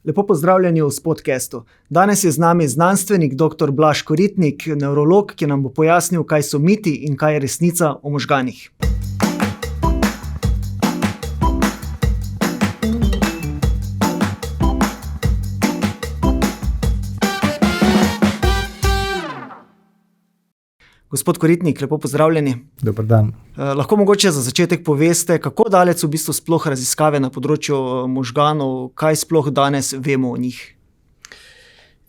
Lepo pozdravljeni v Spodcastu. Danes je z nami znanstvenik dr. Blaž Koritnik, nevrolog, ki nam bo pojasnil, kaj so miti in kaj je resnica o možganih. Gospod Koritnik, lepo pozdravljeni. Dober dan. Lahko mogoče za začetek poveste, kako daleč so v bistvu sploh raziskave na področju možganov, kaj sploh danes vemo o njih?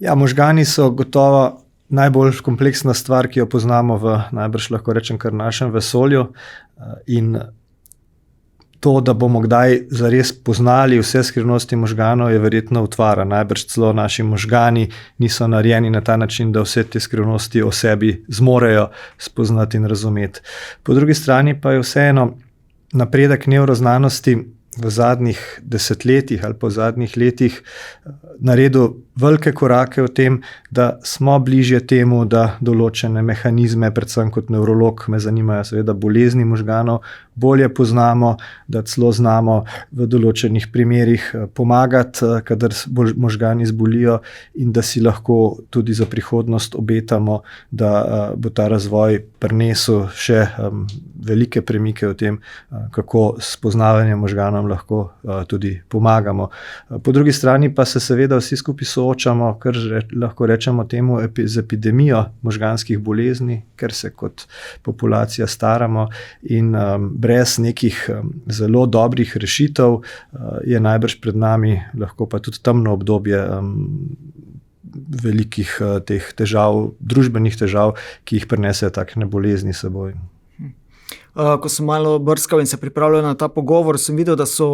Ja, možgani so gotovo najbolj kompleksna stvar, ki jo poznamo v najbrž lahko rečem kar našem vesolju, in to, da bomo kdaj zares poznali vse skrivnosti možganov, je verjetno utvara. Najbrž celo naši možgani niso narejeni na ta način, da vse te skrivnosti o sebi zmorejo spoznati in razumeti. Po drugi strani pa je vseeno napredek nevroznanosti v zadnjih desetletjih ali po zadnjih letih naredil velike korake v tem, da smo bližje temu, da določene mehanizme, predvsem kot nevrolog, me zanimajo seveda bolezni možganov, bolje poznamo, da celo znamo v določenih primerih pomagati, kadar možgani zbolijo, in da si lahko tudi za prihodnost obetamo, da bo ta razvoj prinesel še velike premike v tem, kako s spoznavanjem možganov lahko tudi pomagamo. Po drugi strani pa se seveda vsi skupaj soočamo, kar lahko rečemo temu, z epidemijo možganskih bolezni, ker se kot populacija staramo, in brez nekih zelo dobrih rešitev je najbrž pred nami lahko pa tudi temno obdobje velikih teh težav, družbenih težav, ki jih prinesejo takšne bolezni s seboj. Ko sem malo brskal in se pripravljal na ta pogovor, sem videl, da so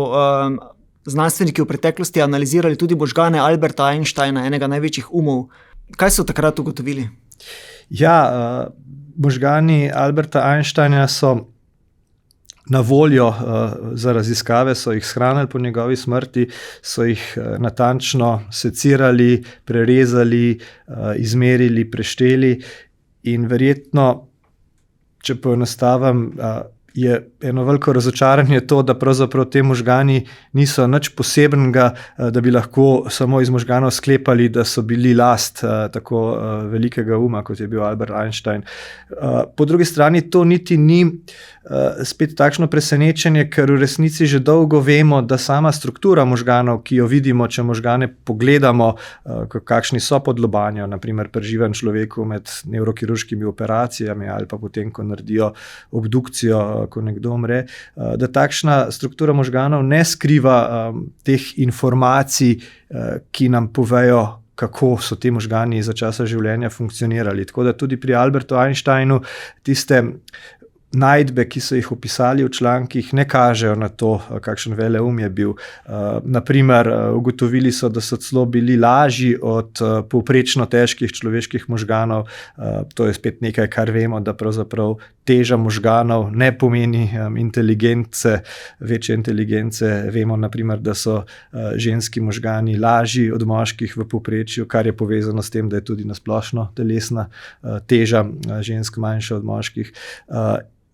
znanstveniki v preteklosti analizirali tudi možgane Alberta Einsteina, enega največjih umov. Kaj so takrat ugotovili? Ja, možgani Alberta Einsteina so na voljo za raziskave, so jih shranili po njegovi smrti, so jih natančno secirali, prerezali, izmerili, prešteli, in verjetno, če poenostavim, je eno veliko razočaranje to, da pravzaprav te možgani niso nič posebnega, da bi lahko samo iz možganov sklepali, da so bili last tako velikega uma, kot je bil Albert Einstein. Po drugi strani to niti ni spet takšno presenečenje, ker v resnici že dolgo vemo, da sama struktura možganov, ki jo vidimo, če možgane pogledamo, kakšni so pod lobanjo, naprimer pri živem človeku med nevrokirurškimi operacijami ali pa potem, ko naredijo obdukcijo, ko nekdo umre, da takšna struktura možganov ne skriva teh informacij, ki nam povejo, kako so ti možgani za časa življenja funkcionirali. Tako da tudi pri Albertu Einsteinu tiste najdbe, ki so jih opisali v člankih, ne kažejo na to, kakšen veleum je bil. Naprimer, ugotovili so, da so celo bili lažji od povprečno težkih človeških možganov. To je spet nekaj, kar vemo, da pravzaprav teža možganov ne pomeni inteligence, večje inteligence. Vemo naprimer, da so ženski možgani lažji od moških v povprečju, kar je povezano s tem, da je tudi nasplošno telesna teža žensk manjša od moških.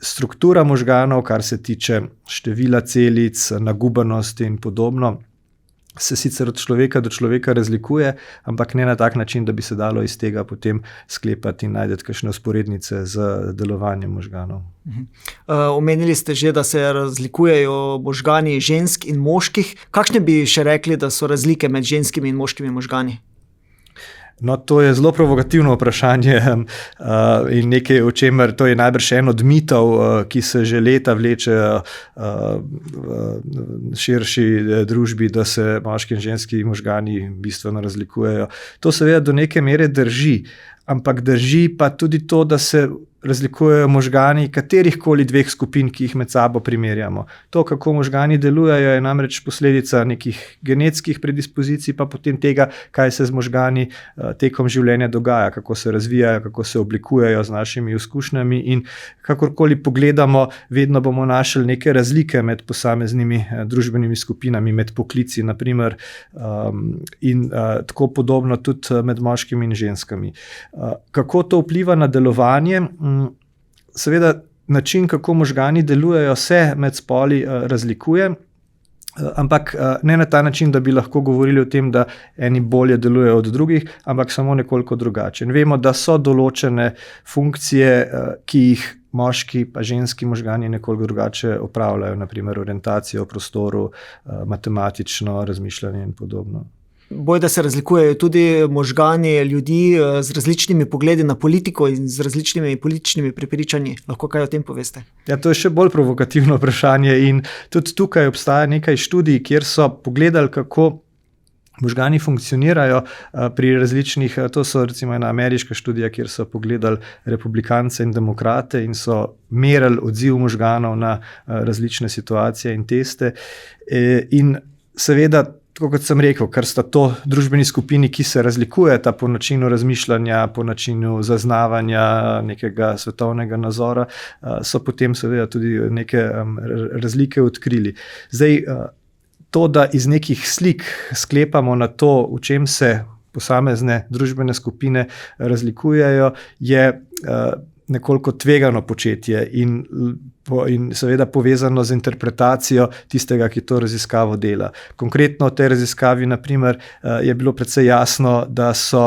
Struktura možganov, kar se tiče števila celic, nagubanosti in podobno, se sicer od človeka do človeka razlikuje, ampak ne na tak način, da bi se dalo iz tega potem sklepati in najdeti kakšne vzporednice z delovanjem možganov. Omenili ste že, da se razlikujejo možgani žensk in moških. Kakšne bi še rekli, da so razlike med ženskimi in moškimi možgani? No, to je zelo provokativno vprašanje in nekaj, o čemer to je najbrž en od mitov, ki se že leta vlečejo v širši družbi, da se moški in ženski možgani bistveno razlikujejo. To seveda do neke mere drži, ampak drži pa tudi to, da se razlikujejo možgani katerihkoli dveh skupin, ki jih med sabo primerjamo. To, kako možgani delujejo, je namreč posledica nekih genetskih predispozicij, pa potem tega, kaj se z možgani tekom življenja dogaja, kako se razvijajo, kako se oblikujejo z našimi izkušnjami, in kakorkoli pogledamo, vedno bomo našli neke razlike med posameznimi družbenimi skupinami, med poklici naprimer, in tako podobno tudi med moškimi in ženskami. Kako to vpliva na delovanje? Seveda način, kako možgani delujejo, se med spoli razlikuje. ampak ne na ta način, da bi lahko govorili o tem, da eni bolje delujejo od drugih, ampak samo nekoliko drugače. In vemo, da so določene funkcije, ki jih moški pa ženski možgani nekoliko drugače opravljajo, naprimer orientacijo v prostoru, matematično razmišljanje in podobno. Boj, da se razlikujejo tudi možgani ljudi z različnimi pogledi na politiko in z različnimi političnimi prepričanji. Lahko kaj o tem poveste? Ja, to je še bolj provokativno vprašanje in tudi tukaj obstaja nekaj študij, kjer so pogledali, kako možgani funkcionirajo pri različnih, to so recimo ena ameriška študija, kjer so pogledali republikance in demokrate in so merili odziv možganov na različne situacije in teste. In seveda, tako kot sem rekel, ker sta to družbeni skupini, ki se razlikujeta po načinu razmišljanja, po načinu zaznavanja nekega svetovnega nazora, so potem seveda tudi neke razlike odkrili. Zdaj, to, da iz nekih slik sklepamo na to, v čem se posamezne družbene skupine razlikujejo, je nekoliko tvegano početje in seveda povezano z interpretacijo tistega, ki to raziskavo dela. Konkretno v tej raziskavi, naprimer, je bilo precej jasno, da so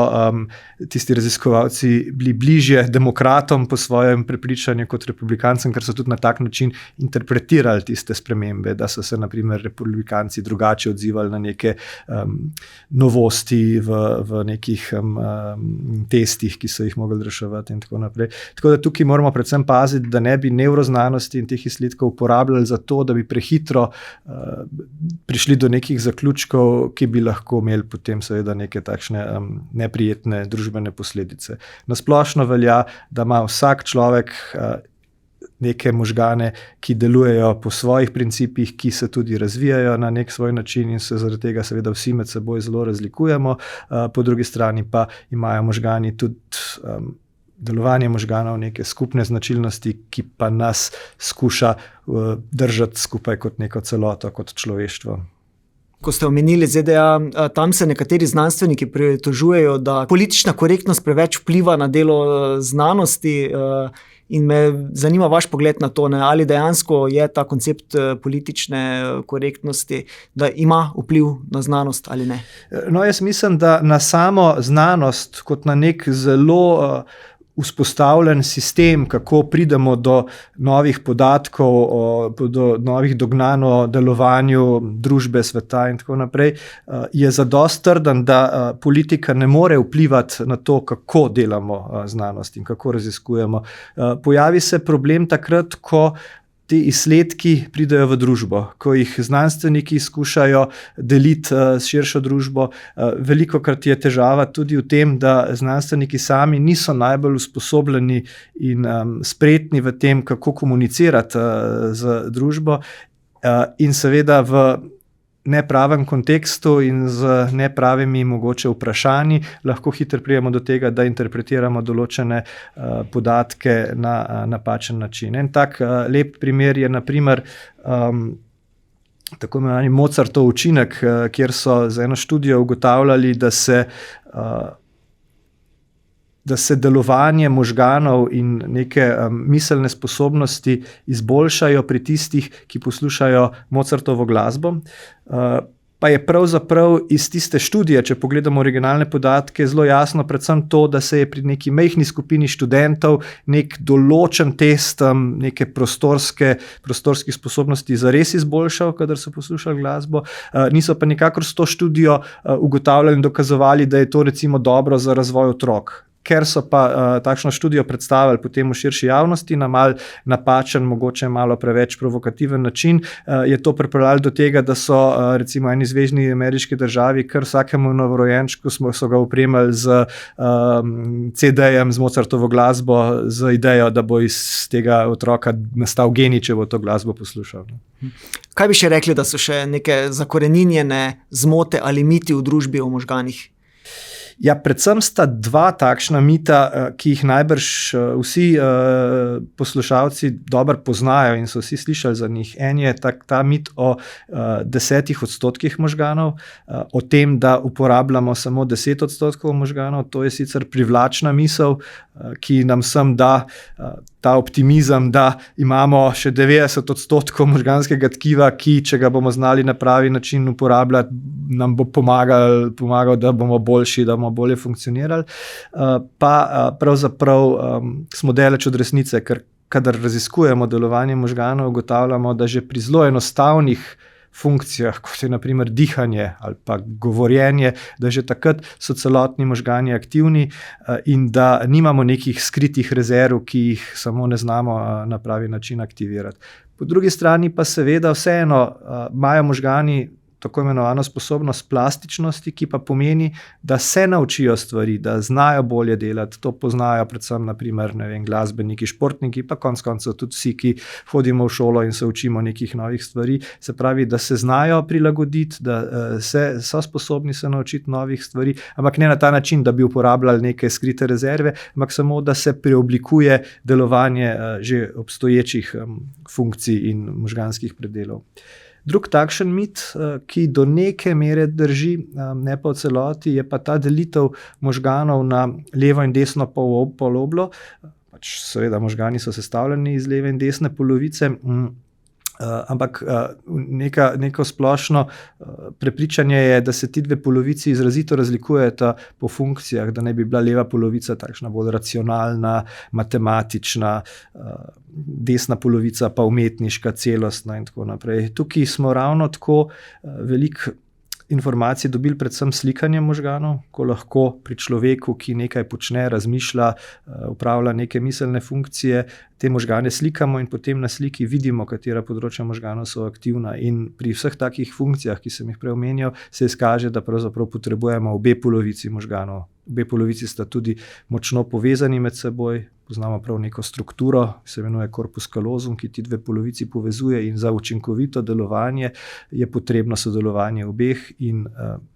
tisti raziskovalci bili bližje demokratom po svojem prepričanju kot republikancem, ker so tudi na tak način interpretirali tiste spremembe, da so se naprimer republikanci drugače odzivali na neke novosti v nekih testih, ki so jih mogli reševati in tako naprej. Tako da tukaj moramo predvsem paziti, da ne bi nevroznanosti in teh izsledkov uporabljali za to, da bi prehitro prišli do nekih zaključkov, ki bi lahko imeli potem seveda neke takšne neprijetne družbene posledice. Na splošno velja, da ima vsak človek neke možgane, ki delujejo po svojih principih, ki se tudi razvijajo na nek svoj način in se zaradi tega seveda vsi med seboj zelo razlikujemo. Po drugi strani pa imajo možgani tudi delovanje možganov neke skupne značilnosti, ki pa nas skuša držati skupaj kot neko celoto, kot človeštvo. Ko ste omenili ZDA, tam se nekateri znanstveniki pritožujejo, da politična korektnost preveč vpliva na delo znanosti in me zanima vaš pogled na to, ali dejansko je ta koncept politične korektnosti, da ima vpliv na znanost ali ne? No, jaz mislim, da na samo znanost kot na nek zelo vzpostavljen sistem, kako pridemo do novih podatkov, do novih dognanj o delovanju družbe, sveta in tako naprej, je zadosti trden, da politika ne more vplivati na to, kako delamo znanost in kako raziskujemo. Pojavi se problem takrat, ko ti izsledki pridejo v družbo, ko jih znanstveniki skušajo deliti s širšo družbo. Velikokrat je težava tudi v tem, da znanstveniki sami niso najbolj usposobljeni in spretni v tem, kako komunicirati z družbo in seveda v nepravem kontekstu in z nepravimi mogoče vprašanji lahko hitro pridemo do tega, da interpretiramo določene podatke na napačen način. En tak lep primer je naprimer tako imenovani Mozartov učinek, kjer so z eno študijo ugotavljali, da se delovanje možganov in neke miselne sposobnosti izboljšajo pri tistih, ki poslušajo Mozartovo glasbo. Pa je pravzaprav iz tiste študije, če pogledamo originalne podatke, zelo jasno predvsem to, da se je pri neki majhni skupini študentov nek določen test neke prostorskih sposobnosti zares izboljšal, kadar so poslušali glasbo. Niso pa nikakor s to študijo ugotavljali in dokazovali, da je to recimo dobro za razvoj otrok. Ker so pa takšno študijo predstavili potem v širši javnosti na mal napačen, mogoče malo preveč provokativen način, je to pripeljalo do tega, da so recimo eni zvezni ameriški državi kar vsakemu novorojenčku so ga opremili z CD-jem, z Mozartovo glasbo, z idejo, da bo iz tega otroka nastal genij, če bo to glasbo poslušal. Kaj bi še rekli, da so še neke zakoreninjene zmote ali miti v družbi o možganih? Ja, predvsem sta dva takšna mita, ki jih najbrž vsi poslušalci dobro poznajo in so vsi slišali za njih. En je ta mit o 10% možganov, o tem, da uporabljamo samo 10% možganov. To je sicer privlačna misel, ki nam sem da ta optimizem, da imamo še 90% možganskega tkiva, ki, če ga bomo znali na pravi način uporabljati, nam bo pomagal, da bomo boljši, da bomo bolje funkcionirali. Pa pravzaprav smo daleč od resnice, ker kadar raziskujemo delovanje možganov, ugotavljamo, da že pri zelo enostavnih funkcijah, kot je na primer dihanje ali pa govorjenje, da že takrat so celotni možgani aktivni in da nimamo nekih skritih rezerv, ki jih samo ne znamo na pravi način aktivirati. Po drugi strani pa seveda vseeno imajo možgani tako imenovano sposobnost plastičnosti, ki pa pomeni, da se naučijo stvari, da znajo bolje delati. To poznajo predvsem naprimer, glasbeniki, športniki, pa konec koncev tudi vsi, ki hodimo v šolo in se učimo nekih novih stvari. Se pravi, da se znajo prilagoditi, da so sposobni se naučiti novih stvari, ampak ne na ta način, da bi uporabljali neke skrite rezerve, ampak samo, da se preoblikuje delovanje že obstoječih funkcij in možganskih predelov. Drug takšen mit, ki do neke mere drži, ne pa v celoti, je pa ta delitev možganov na levo in desno poloblo. Pač seveda možgani so sestavljeni iz leve in desne polovice, ampak neko splošno prepričanje je, da se ti dve polovici izrazito razlikujeta po funkcijah, da ne bi bila leva polovica takšna bolj racionalna, matematična, desna polovica pa umetniška, celostna in tako naprej. Tukaj smo ravno tako veliko informacij dobili predvsem slikanje možganov, ko lahko pri človeku, ki nekaj počne, razmišlja, upravlja neke miselne funkcije, te možgane slikamo in potem na sliki vidimo, katera področja možganov so aktivna. In pri vseh takih funkcijah, ki sem jih prej omenjal, se izkaže, da pravzaprav potrebujemo obe polovici možganov. Obe polovici sta tudi močno povezani med seboj, poznamo prav neko strukturo, se imenuje corpus callosum, ki ti dve polovici povezuje in za učinkovito delovanje je potrebno sodelovanje obeh in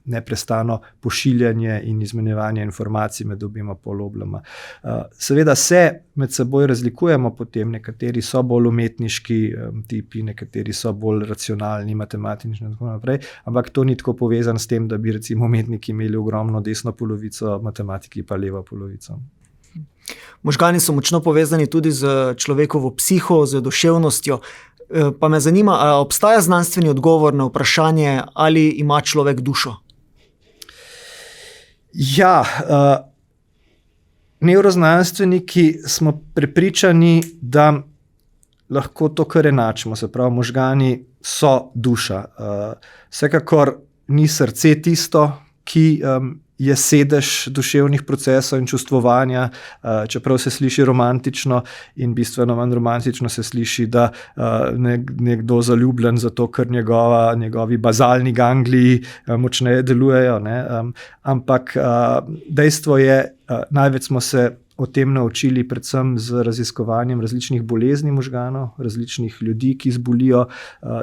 neprestano pošiljanje in izmenjevanje informacij med obema poloblama. Seveda se med seboj razlikujemo potem, nekateri so bolj umetniški tipi, nekateri so bolj racionalni, matematični in tako naprej, ampak to ni tako povezano s tem, da bi recimo umetniki imeli ogromno desno polovico, matematiki pa levo polovico. Možgani so močno povezani tudi z človekovo psiho, z duševnostjo. Pa me zanima, ali obstaja znanstveni odgovor na vprašanje, ali ima človek dušo? Ja, nevroznanstveniki smo prepričani, da lahko to kar enačimo, se pravi, možgani so duša. Vsekakor ni srce tisto, ki je sedež duševnih procesov in čustvovanja, čeprav se sliši romantično in bistveno manj romantično se sliši, da nekdo zaljubljen zato, ker njegovi bazalni gangliji močneje delujejo, ne? Ampak dejstvo je, največ smo se o tem naučili predvsem z raziskovanjem različnih bolezni možganov, različnih ljudi, ki zbolijo,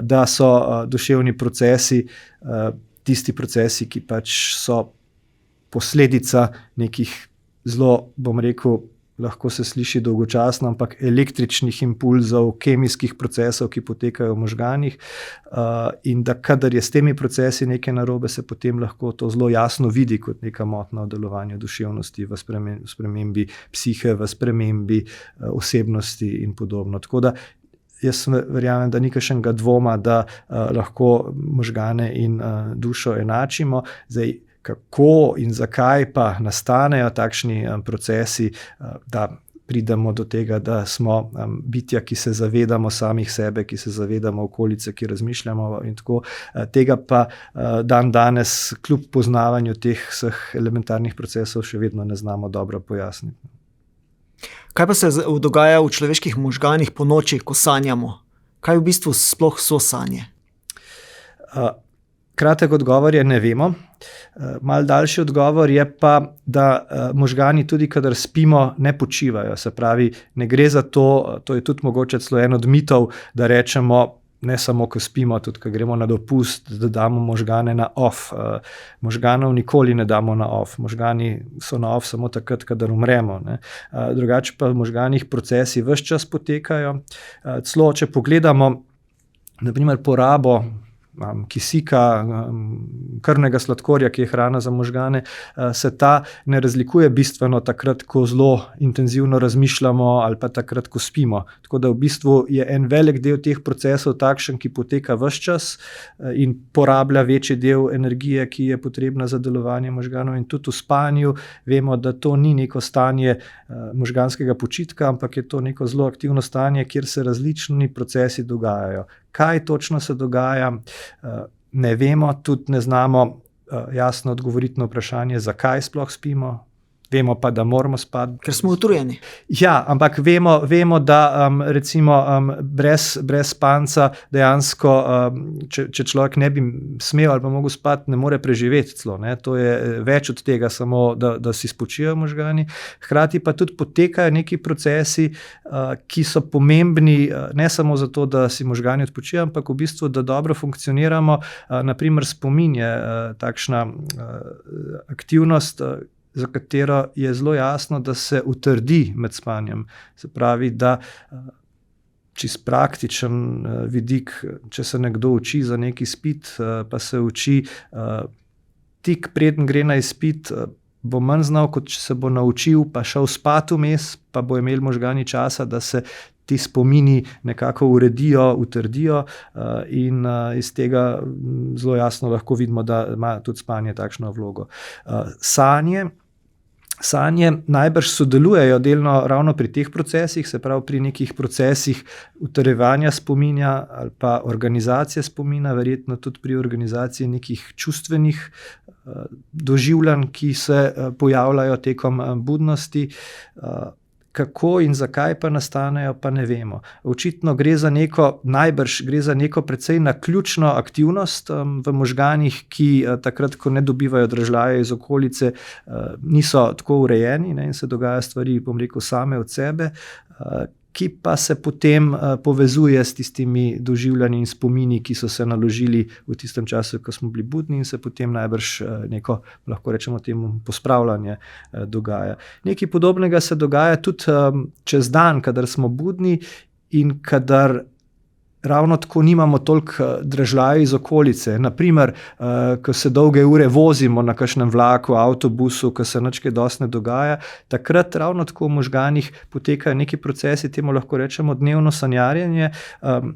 da so duševni procesi tisti procesi, ki pač so posledica nekih zelo, bom rekel, lahko se sliši dolgočasno, ampak električnih impulzov, kemijskih procesov, ki potekajo v možganih, in da kadar je s temi procesi nekaj narobe, se potem lahko to zelo jasno vidi kot neka motnja v delovanju duševnosti, v spremembi psihe, v spremembi osebnosti in podobno. Tako da jaz verjamem, da ni kakšnega dvoma, da lahko možgane in dušo enačimo. Zdaj, kako in zakaj pa nastanejo takšni procesi, da pridemo do tega, da smo bitja, ki se zavedamo samih sebe, ki se zavedamo okolice, ki razmišljamo in tako. Tega pa danes, kljub poznavanju teh vseh elementarnih procesov, še vedno ne znamo dobro pojasniti. Kaj pa se dogaja v človeških možganih po noči, ko sanjamo? Kaj v bistvu sploh so sanje? Kratek odgovor je, ne vemo. Mal daljši odgovor je pa, da možgani tudi, kadar spimo, ne počivajo. Se pravi, ne gre za to, to je tudi mogoče celo en od mitov, da rečemo, ne samo, ko spimo, tudi, ko gremo na dopust, da damo možgane na off. Možganov nikoli ne damo na off. Možgani so na off samo takrat, kadar umremo. Drugače pa v možganih procesi ves čas potekajo. Celo, če pogledamo, naprimer, porabo kisika, krvnega sladkorja, ki je hrana za možgane, se ta ne razlikuje bistveno takrat, ko zelo intenzivno razmišljamo ali pa takrat, ko spimo. Tako da v bistvu je en velik del teh procesov takšen, ki poteka ves čas in porablja večji del energije, ki je potrebna za delovanje možganov, in tudi v spanju vemo, da to ni neko stanje možganskega počitka, ampak je to neko zelo aktivno stanje, kjer se različni procesi dogajajo. Kaj točno se dogaja, ne vemo, tudi ne znamo jasno odgovoriti na vprašanje, zakaj sploh spimo. Vemo pa, da moramo spati. Ker smo utrujeni. Ja, ampak vemo da recimo brez spanca dejansko, če človek ne bi smel ali pa mogel spati, ne more preživeti celo. To je več od tega, samo da si spočijo možgani. Hkrati pa tudi potekajo neki procesi, ki so pomembni ne samo zato, da si možgani odpočijo, ampak v bistvu, da dobro funkcioniramo. Naprimer, spomin je takšna aktivnost, za katero je zelo jasno, da se utrdi med spanjem. Se pravi, da čist praktičen vidik, če se nekdo uči za neki izpit, pa se uči tik preden gre na izpit, bo manj znal, kot če se bo naučil, pa šel spat vmes, pa bo imel možgani časa, da se ti spomini nekako uredijo, utrdijo, in iz tega zelo jasno lahko vidimo, da ima tudi spanje takšno vlogo. Sanje najbrž sodelujejo delno ravno pri teh procesih, se pravi pri nekih procesih utrjevanja spominja ali pa organizacije spomina, verjetno tudi pri organizaciji nekih čustvenih doživljanj, ki se pojavljajo tekom budnosti. Kako in zakaj pa nastanejo, pa ne vemo. Očitno najbrž gre za neko precej naključno aktivnost v možganih, ki takrat, ko ne dobivajo dražljaje iz okolice, niso tako urejeni, in se dogajajo stvari, bom rekel, same od sebe, ki pa se potem povezuje s tistimi doživljanji in spomini, ki so se naložili v tistem času, ko smo bili budni, in se potem najbrž neko, lahko rečemo temu, pospravljanje dogaja. Nekaj podobnega se dogaja tudi čez dan, kadar smo budni in kadar ravno tako nimamo toliko dražljajev iz okolice. Naprimer, ko se dolge ure vozimo na kakšnem vlaku, avtobusu, ko se nič kaj dosti ne dogaja, takrat ravno tako v možganih potekajo neki procesi, temu lahko rečemo dnevno sanjarjenje.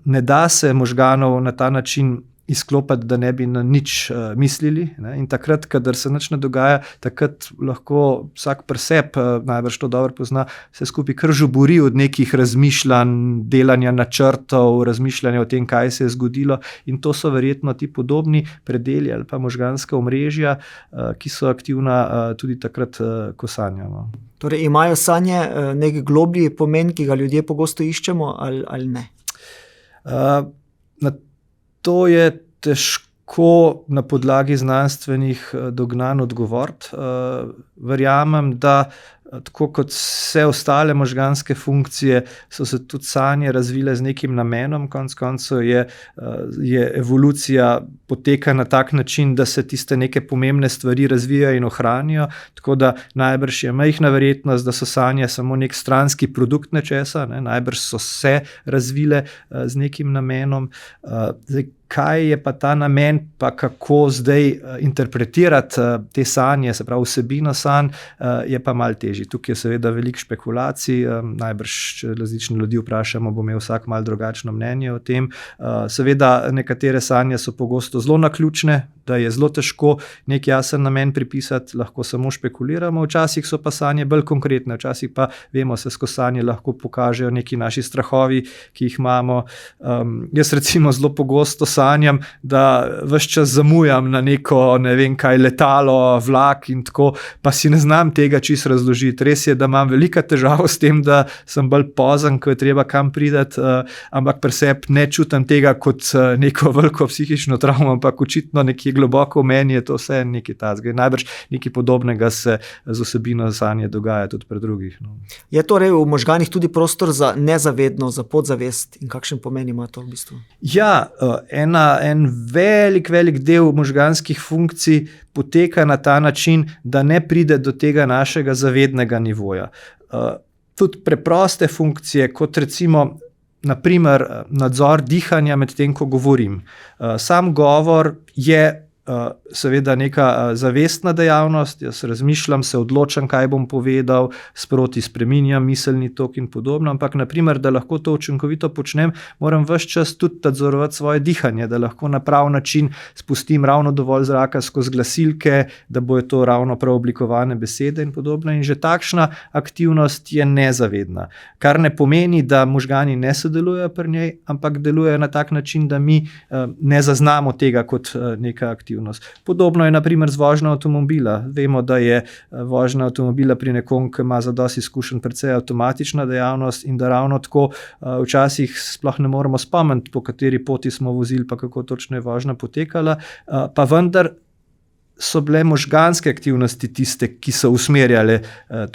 Ne da se možganov na ta način izklopiti, da ne bi na nič mislili. In takrat, kadar se nič ne dogaja, takrat lahko vsak pri sebi, najbrž to dobro pozna, se skupaj kar žubori od nekih razmišljanj, delanja načrtov, razmišljanja o tem, kaj se je zgodilo, in to so verjetno ti podobni predeli ali pa možganska omrežja, ki so aktivna tudi takrat, ko sanjamo. Torej imajo sanje nek globlji pomen, ki ga ljudje pogosto iščemo, ali ne? To je težko na podlagi znanstvenih dognanj odgovoriti. Verjamem, da tako kot vse ostale možganske funkcije, so se tudi sanje razvile z nekim namenom. Konec koncev je evolucija poteka na tak način, da se tiste neke pomembne stvari razvijajo in ohranijo, tako da najbrž je majhna verjetnost, da so sanje samo nek stranski produkt nečesa, najbrž so se razvile z nekim namenom. Kaj je pa ta namen, pa kako zdaj interpretirati te sanje, se pravi vsebino sanj, je pa malo težje. Tukaj je seveda veliko špekulacij, najbrž, če različne ljudi vprašamo, bo imel vsak malo drugačno mnenje o tem. Seveda nekatere sanje so pogosto zelo naključne, da je zelo težko nek jasen namen pripisati, lahko samo špekuliramo. Včasih so pa sanje bolj konkretne, včasih pa vemo, se skozi sanje lahko pokažejo neki naši strahovi, ki jih imamo. Jaz recimo zelo pogosto sanjam, da ves čas zamujam na neko, ne vem kaj, letalo, vlak in tako, pa si ne znam tega čisto razložiti. Res je, da imam veliko težavo s tem, da sem bolj pozen, ko je treba kam priti, ampak pri sebi ne čutim tega kot neko veliko psihično travmo, ampak očitno nekje globoko v meni je to vse nekaj tazga. Najbrž nekaj podobnega se z osebino sanje dogaja tudi pri drugih. No. Je torej v možganih tudi prostor za nezavedno, za podzavest in kakšen pomen ima to v bistvu? Ja, en velik del možganskih funkcij poteka na ta način, da ne pride do tega našega zavednega nivoja. Tudi preproste funkcije, kot recimo naprimer nadzor dihanja med tem, ko govorim. Sam govor je seveda neka zavestna dejavnost, jaz razmišljam, se odločam, kaj bom povedal, sproti spreminjam miselni tok in podobno, ampak naprimer, da lahko to učinkovito počnem, moram ves čas tudi nadzorovati svoje dihanje, da lahko na prav način spustim ravno dovolj zraka skozi glasilke, da bojo to ravno prav oblikovane besede in podobno. In že takšna aktivnost je nezavedna, kar ne pomeni, da možgani ne sodelujejo pri njej, ampak delujejo na tak način, da mi ne zaznamo tega kot neka aktivnost. Podobno je naprimer z vožnjo avtomobila. Vemo, da je vožnja avtomobila pri nekom, ki ima zadosti izkušenj, precej avtomatična dejavnost in da ravno tako včasih sploh ne moremo spomniti, po kateri poti smo vozili, pa kako točno je vožnja potekala, pa vendar so bile možganske aktivnosti tiste, ki so usmerjale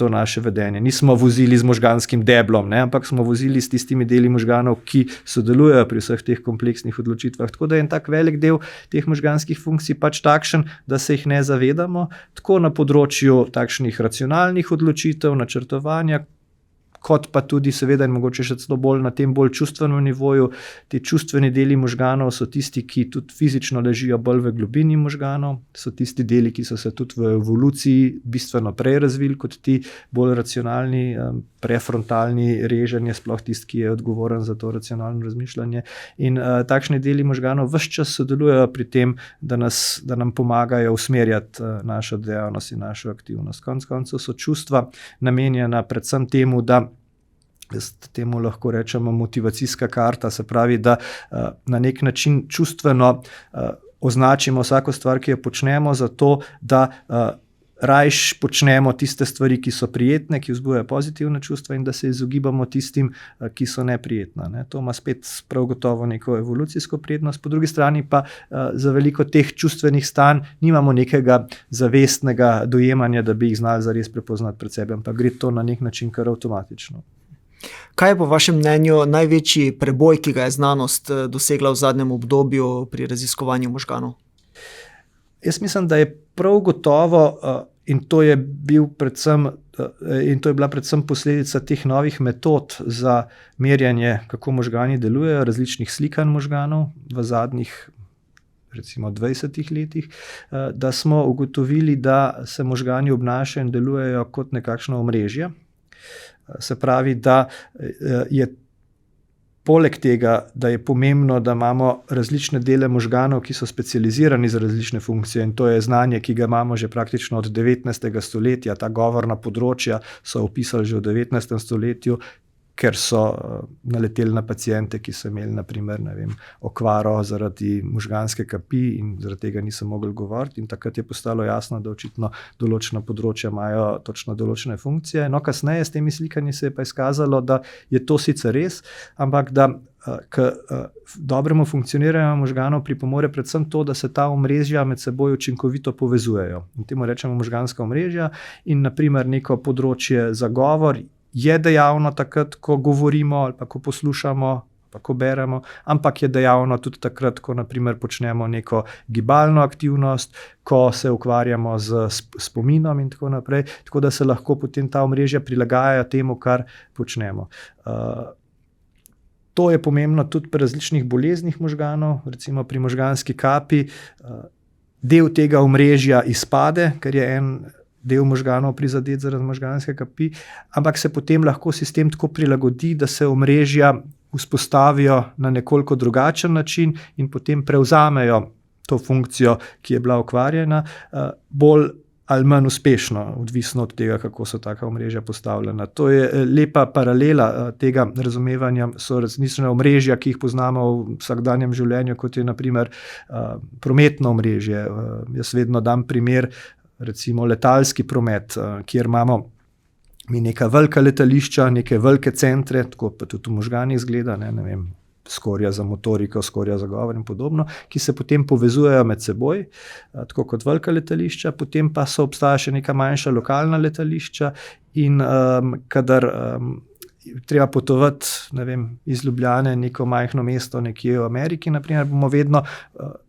to naše vedenje. Nismo vozili z možganskim deblom, ne, ampak smo vozili s tistimi deli možganov, ki sodelujejo pri vseh teh kompleksnih odločitvah. Tako da je en tak velik del teh možganskih funkcij pač takšen, da se jih ne zavedamo, tako na področju takšnih racionalnih odločitev, načrtovanja, kot pa tudi seveda in mogoče še celo bolj na tem bolj čustvenem nivoju. Ti čustveni deli možganov so tisti, ki tudi fizično ležijo bolj v globini možganov, so tisti deli, ki so se tudi v evoluciji bistveno prej razvili kot ti bolj racionalni, prefrontalni reženje, sploh tisti, ki je odgovoren za to racionalno razmišljanje. In takšni deli možganov ves čas sodelujejo pri tem, da nam pomagajo usmerjati našo dejavnost in našo aktivnost. Konec koncev so čustva namenjena predvsem temu, da temu lahko rečemo motivacijska karta, se pravi, da na nek način čustveno označimo vsako stvar, ki jo počnemo, zato da rajš počnemo tiste stvari, ki so prijetne, ki vzbujajo pozitivne čustva in da se izogibamo tistim, ki so neprijetne. Ne. To ima spet prav gotovo neko evolucijsko prednost, po drugi strani pa za veliko teh čustvenih stanj nimamo nekega zavestnega dojemanja, da bi jih znali zares prepoznati pred sebe, ampak gre to na nek način kar avtomatično. Kaj je po vašem mnenju največji preboj, ki ga je znanost dosegla v zadnjem obdobju pri raziskovanju možganov? Jaz mislim, da je prav gotovo, in to je bila predvsem posledica teh novih metod za merjanje, kako možgani delujejo, različnih slikanj možganov v zadnjih recimo 20 letih, da smo ugotovili, da se možgani obnašajo in delujejo kot nekakšno omrežje. Se pravi, da je poleg tega, da je pomembno, da imamo različne dele možganov, ki so specializirani za različne funkcije, in to je znanje, ki ga imamo že praktično od 19. stoletja, ta govorna področja so opisali že v 19. stoletju, ker so naleteli na paciente, ki so imeli naprimer, okvaro zaradi možganske kapi in zaradi tega niso mogli govoriti, in takrat je postalo jasno, da očitno določena področja imajo točno določene funkcije. No, kasneje s temi slikanji se je pa izkazalo, da je to sicer res, ampak da k dobremu funkcioniranju možganov pripomore predvsem to, da se ta omrežja med seboj učinkovito povezujejo. In temu rečemo možganska omrežja in naprimer neko področje za govor je dejavno takrat, ko govorimo ali pa ko poslušamo, pa ko beremo, ampak je dejavno tudi takrat, ko naprimer počnemo neko gibalno aktivnost, ko se ukvarjamo z spominom in tako naprej, tako da se lahko potem ta omrežja prilagajajo temu, kar počnemo. To je pomembno tudi pri različnih boleznih možganov, recimo pri možganski kapi. Del tega omrežja izpade, ker je en del možganov prizadet zaradi možganske kapi, ampak se potem lahko sistem tako prilagodi, da se omrežja vzpostavijo na nekoliko drugačen način in potem prevzamejo to funkcijo, ki je bila okvarjena, bolj ali manj uspešno, odvisno od tega, kako so taka omrežja postavljena. To je lepa paralela tega razumevanja, so resnična omrežja, ki jih poznamo v vsakdanjem življenju, kot je naprimer prometno omrežje. Jaz vedno dam primer, recimo letalski promet, kjer imamo mi neka velika letališča, neke velike centre, tako pa tudi v možganih izgleda, ne vem, skorja za motoriko, skorja za govor in podobno, ki se potem povezujejo med seboj, tako kot velika letališča, potem pa obstaja še neka manjša lokalna letališča in kadar treba potovati, ne vem, iz Ljubljane neko majhno mesto nekje v Ameriki, naprimer, bomo vedno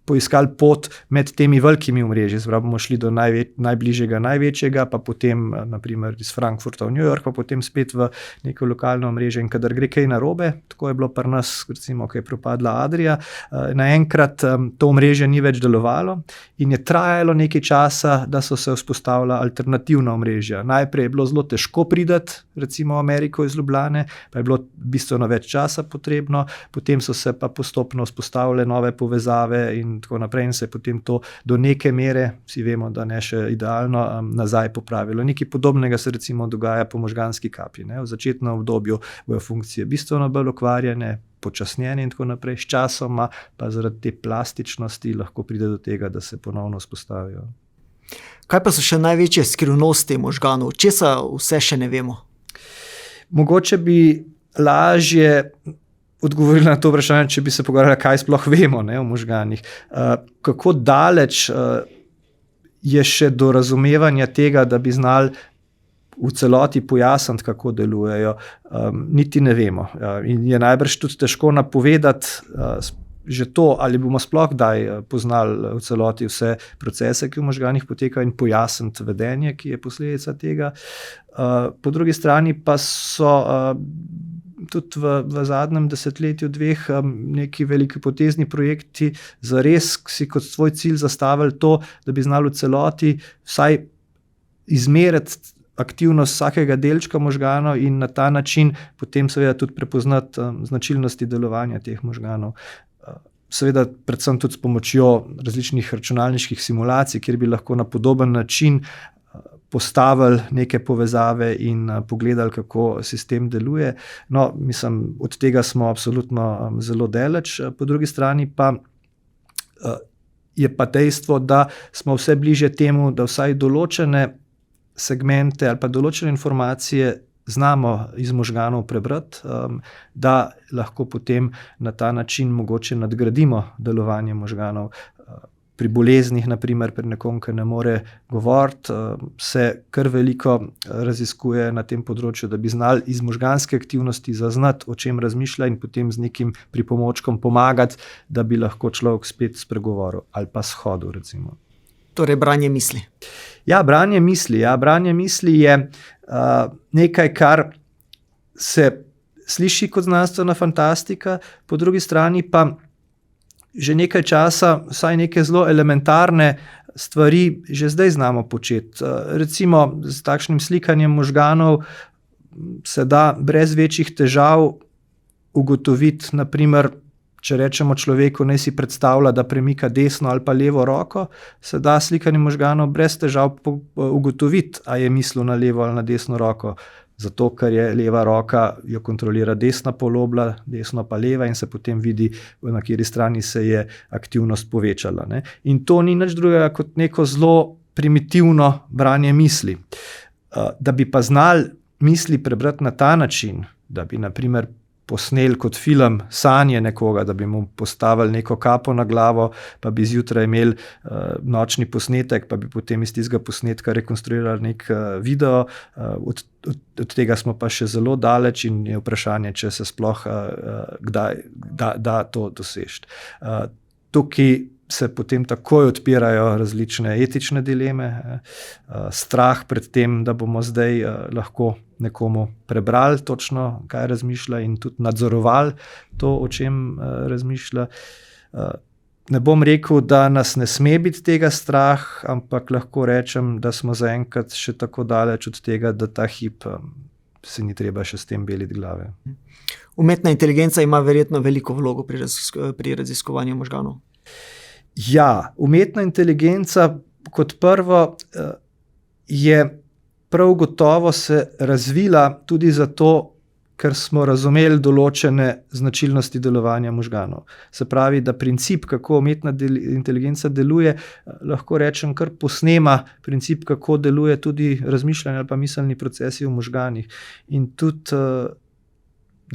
poiskali pot med temi velikimi omrežji, zdaj bomo šli do najbližjega, največjega, pa potem naprimer iz Frankfurta v New York, pa potem spet v neko lokalno omrežje in kadar gre kaj narobe, tako je bilo pri nas, recimo, ko je propadla Adria, naenkrat to omrežje ni več delovalo in je trajalo nekaj časa, da so se vzpostavila alternativna omrežja. Najprej je bilo zelo težko priti, recimo v Ameriko iz Ljubljane, pa je bilo bistveno več časa potrebno, potem so se pa postopno vzpostavile nove povezave in tako naprej in se je potem to do neke mere, vsi vemo, da ne še idealno, nazaj popravilo. Nekaj podobnega se recimo dogaja po možganski kapi. V začetnem obdobju bojo funkcije bistveno bolj okvarjene, počasnjene in tako naprej, s časoma pa zaradi te plastičnosti lahko pride do tega, da se ponovno vzpostavijo. Kaj pa so še največje skrivnosti možganov? Česa vse še ne vemo? Mogoče bi lažje odgovorili na to vprašanje, če bi se pogovarjali, kaj sploh vemo, o možganih. Kako daleč je še do razumevanja tega, da bi znali v celoti pojasniti, kako delujejo, niti ne vemo. In je najbrž tudi težko napovedati že to, ali bomo sploh kdaj poznali v celoti vse procese, ki v možganih potekajo in pojasniti vedenje, ki je posledica tega. Po drugi strani pa so tudi v zadnjem desetletju dveh neki veliki potezni projekti zares si kot svoj cilj zastavili to, da bi znali v celoti vsaj izmeriti aktivnost vsakega delčka možganov in na ta način potem seveda tudi prepoznati značilnosti delovanja teh možganov. Seveda predvsem tudi s pomočjo različnih računalniških simulacij, kjer bi lahko na podoben način postavili neke povezave in pogledali, kako sistem deluje. No, mislim, od tega smo absolutno zelo daleč. Po drugi strani pa je pa dejstvo, da smo vse bliže temu, da vsaj določene segmente ali pa določene informacije znamo iz možganov prebrati, da lahko potem na ta način mogoče nadgradimo delovanje možganov. Pri boleznih, naprimer, pri nekom, ki ne more govoriti, se kar veliko raziskuje na tem področju, da bi znali iz možganske aktivnosti zaznati, o čem razmišlja in potem z nekim pripomočkom pomagati, da bi lahko človek spet spregovoril ali pa shodil, recimo. Torej, branje misli. Ja, branje misli. Branje misli je nekaj, kar se sliši kot znanstvena fantastika, po drugi strani pa že nekaj časa, vsaj neke zelo elementarne stvari že zdaj znamo početi. Recimo z takšnim slikanjem možganov se da brez večjih težav ugotoviti, naprimer, če rečemo človeku, naj si predstavlja, da premika desno ali pa levo roko, se da slikanjem možganov brez težav ugotoviti, a je mislil na levo ali na desno roko. Zato, ker je leva roka, jo kontrolira desna polobla, desno pa leva in se potem vidi, na kateri strani se je aktivnost povečala. In to ni nič drugega kot neko zelo primitivno branje misli. Da bi pa znali misli prebrati na ta način, da bi naprimer posneli kot film sanje nekoga, da bi mu postavili neko kapo na glavo, pa bi zjutraj imeli nočni posnetek, pa bi potem iz tistega posnetka rekonstruirali nek video. Od tega smo pa še zelo daleč in je vprašanje, če se sploh kdaj da to doseči. Tukaj se potem takoj odpirajo različne etične dileme, strah pred tem, da bomo zdaj lahko nekomu prebrali točno, kaj razmišlja in tudi nadzorovali to, o čem razmišlja. Ne bom rekel, da nas ne sme biti tega strah, ampak lahko rečem, da smo zaenkrat še tako daleč od tega, da ta hip se ni treba še s tem beliti glave. Umetna inteligenca ima verjetno veliko vlogo pri raziskovanju možganov. Ja, umetna inteligenca kot prvo je prav gotovo se razvila tudi zato, ker smo razumeli določene značilnosti delovanja možganov. Se pravi, da princip, kako umetna inteligenca deluje, lahko rečem, kar posnema princip, kako deluje tudi razmišljanje ali pa miselni procesi v možganih. In tudi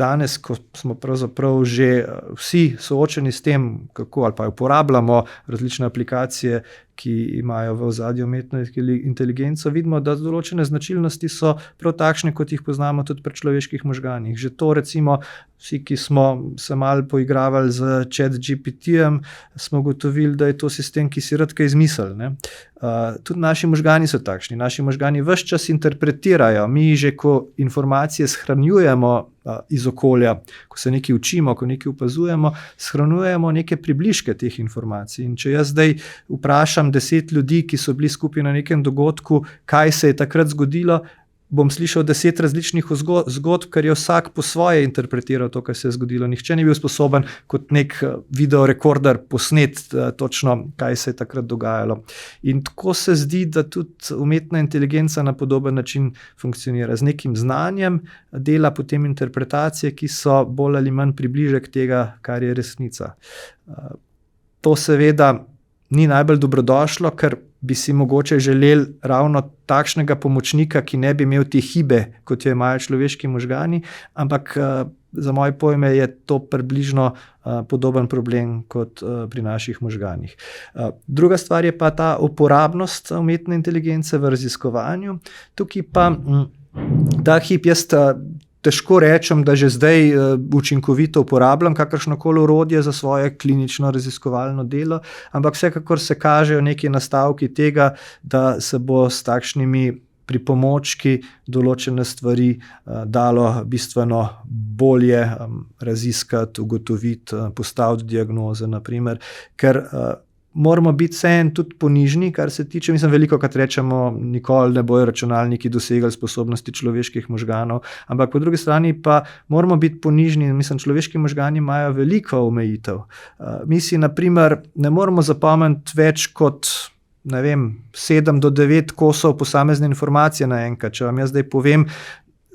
danes, ko smo pravzaprav že vsi soočeni s tem, kako ali pa uporabljamo različne aplikacije, ki imajo v ozadju umetno inteligenco, vidimo, da določene značilnosti so prav takšne, kot jih poznamo tudi pri človeških možganih. Že to recimo vsi, ki smo se malo poigravali z ChatGPT-jem, smo ugotovili, da je to sistem, ki si rad kaj izmisli, ne. Tudi naši možgani so takšni. Naši možgani ves čas interpretirajo. Mi že, ko informacije shranjujemo iz okolja, ko se nekaj učimo, ko nekaj opazujemo, shranjujemo neke približke teh informacij. In če jaz zdaj vprašam 10 ljudi, ki so bili skupaj na nekem dogodku, kaj se je takrat zgodilo, bom slišal 10 različnih zgodb, ker je vsak po svoje interpretiral to, kaj se je zgodilo. Nihče ni bil sposoben kot nek videorekorder posnet točno, kaj se je takrat dogajalo. In tako se zdi, da tudi umetna inteligenca na podoben način funkcionira. Z nekim znanjem dela potem interpretacije, ki so bolj ali manj približek tega, kar je resnica. To seveda ni najbolj dobrodošlo, ker bi si mogoče želeli ravno takšnega pomočnika, ki ne bi imel te hibe, kot jo imajo človeški možgani, ampak za moje pojme je to približno podoben problem kot pri naših možganih. Druga stvar je pa ta uporabnost umetne inteligence v raziskovanju. Tukaj pa ta hip jaz težko rečem, da že zdaj učinkovito uporabljam kakršnokoli orodje za svoje klinično raziskovalno delo, ampak vsekakor se kažejo neki nastavki tega, da se bo s takšnimi pripomočki določene stvari dalo bistveno bolje raziskati, ugotoviti, postaviti diagnoze, naprimer, ker moramo biti vseeno tudi ponižni, kar se tiče, velikokrat rečemo, nikoli ne bojo računalniki dosegali sposobnosti človeških možganov, ampak po drugi strani pa moramo biti ponižni, človeški možgani imajo veliko omejitev. Mi si, naprimer, ne moramo zapomniti več kot 7 do 9 kosov posamezne informacije naenkrat. Če vam jaz zdaj povem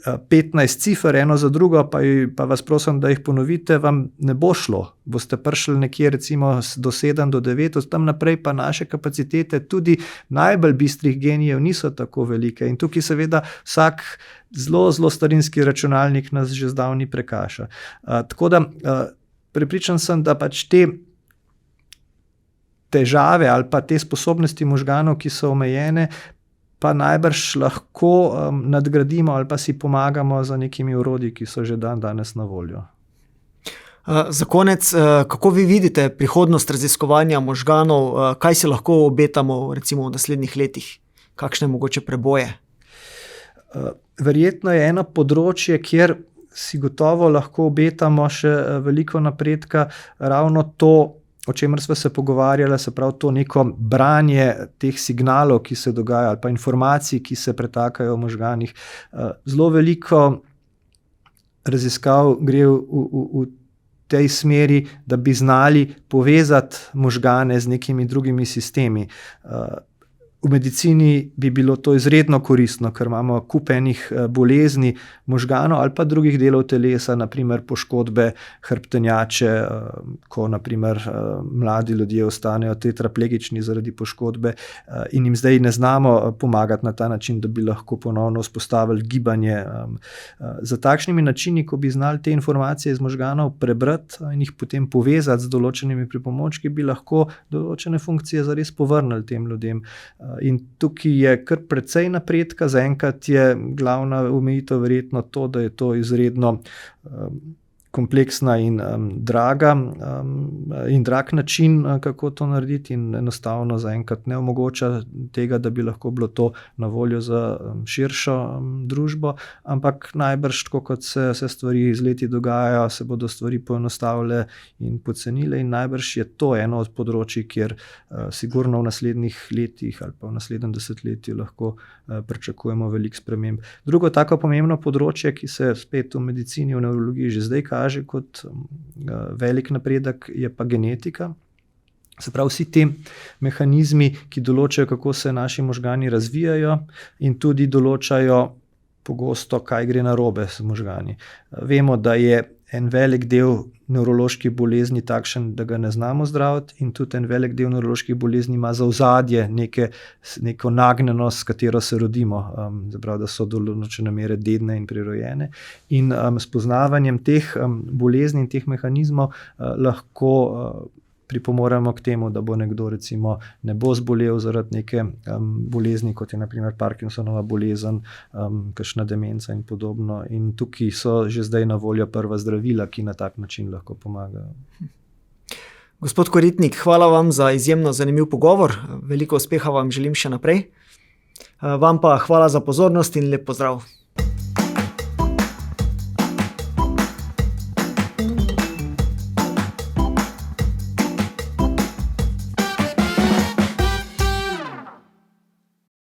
15 cifer, eno za drugo, pa vas prosim, da jih ponovite, vam ne bo šlo. Boste prišli nekje recimo do 7 do 9, od tam naprej pa naše kapacitete tudi najbolj bistrih genijev niso tako velike. In tukaj seveda vsak zelo starinski računalnik nas že zdavnaj prekaša. Tako da prepričan sem, da pač te težave ali pa te sposobnosti možganov, ki so omejene, pa najbrž lahko nadgradimo ali pa si pomagamo z nekimi orodji, ki so že danes na voljo. Za konec, kako vi vidite prihodnost raziskovanja možganov, kaj si lahko obetamo recimo v naslednjih letih, kakšne mogoče preboje? Verjetno je eno področje, kjer si gotovo lahko obetamo še veliko napredka, ravno to, o čemer smo se pogovarjali, se pravi to neko branje teh signalov, ki se dogajajo, ali pa informacij, ki se pretakajo v možganih. Zelo veliko raziskav gre v tej smeri, da bi znali povezati možgane z nekimi drugimi sistemi. V medicini bi bilo to izredno koristno, ker imamo kup enih bolezni možganov ali pa drugih delov telesa, naprimer poškodbe hrbtenjače, ko naprimer mladi ljudje ostanejo tetraplegični zaradi poškodbe in jim zdaj ne znamo pomagati na ta način, da bi lahko ponovno vzpostavili gibanje. Za takšnimi načini, ko bi znali te informacije iz možganov prebrati in jih potem povezati z določenimi pripomočki, bi lahko določene funkcije zares povrnili tem ljudem. In tukaj je kar precej napredka, zaenkrat je glavna omejitev verjetno to, da je to izredno kompleksna in drag način, kako to narediti, in enostavno zaenkrat ne omogoča tega, da bi lahko bilo to na voljo za širšo družbo, ampak najbrž, tako kot se stvari z leti dogajajo, se bodo stvari poenostavile in pocenile in najbrž je to eno od področij, kjer sigurno v naslednjih letih ali pa v naslednjem desetletju lahko pričakujemo veliko sprememb. Drugo tako pomembno področje, ki se spet v medicini, v nevrologiji že zdaj kaže kot velik napredek, je pa genetika. Se pravi, vsi ti mehanizmi, ki določajo, kako se naši možgani razvijajo in tudi določajo pogosto, kaj gre narobe z možgani. Vemo, da je en velik del nevroloških bolezni takšen, da ga ne znamo zdraviti, in tudi en velik del nevroloških bolezni ima za ozadje neko nagnjenost, s katero se rodimo, zaprav, da so do določene mere dedne in prirojene. In s poznavanjem teh bolezni in teh mehanizmov lahko pripomoremo k temu, da bo nekdo recimo ne bo zbolel zaradi neke bolezni, kot je na primer Parkinsonova bolezen, kakšna demenca in podobno. In tukaj so že zdaj na voljo prva zdravila, ki na tak način lahko pomagajo. Gospod Koritnik, hvala vam za izjemno zanimiv pogovor. Veliko uspeha vam želim še naprej. Vam pa hvala za pozornost in lep pozdrav.